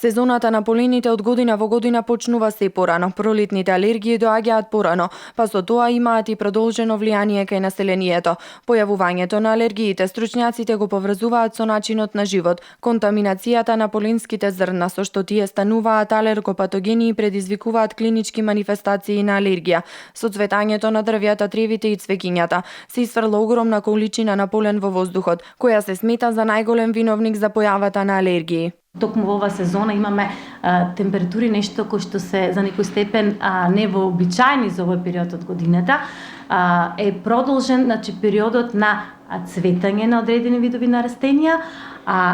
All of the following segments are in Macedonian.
Сезоната на полените од година во година почнува се порано. Пролетните алергии доаѓаат порано, па со тоа имаат и продолжено влијание кај населението. Појавувањето на алергиите стручњаците го поврзуваат со начинот на живот, контаминацијата на поленските зрна, со што тие стануваат алергопатогени и предизвикуваат клинички манифестации на алергија. Со цветањето на дрвјата, тревите и цвеќињата се изфрла огромна количина на полен во воздухот, која се смета за најголем виновник за појавата на алергии. Токму во ова сезона имаме температури нешто кои што се за некој степен невообичаени за овој период од годината. Е продолжен периодот на цветање на одредени видови на растенија,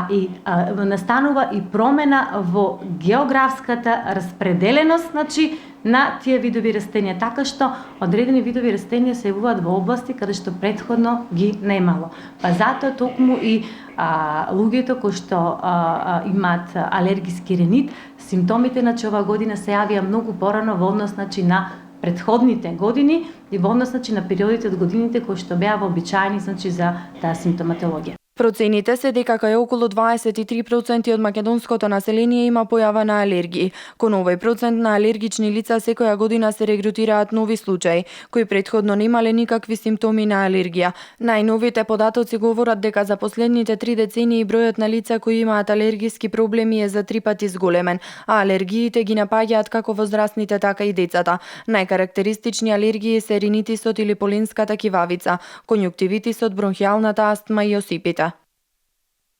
и настанува и промена во географската распределеност на тие видови растенија, така што одредени видови растенија се јавуваат во области каде што претходно ги немало. Па затоа токму и луѓето кои што имаат алергиски ринит, симптомите оваа година се јавија многу порано во однос на претходните години и во однос на периодите од годините кои што беа вообичаени за таа симптоматологија. Процените се дека кај околу 23% од македонското население има појава на алергии. Кон овој процент на алергични лица секоја година се регрутираат нови случаи, кои претходно немале никакви симптоми на алергија. Најновите податоци говорат дека за последните 3 децении бројот на лица кои имаат алергиски проблеми е за 3 пати зголемен, а алергиите ги напаѓаат како возрастните, така и децата. Најкарактеристични алергии се ринитисот или поленската кивавица, конјуктивитисот, бронхијалната астма и осипите.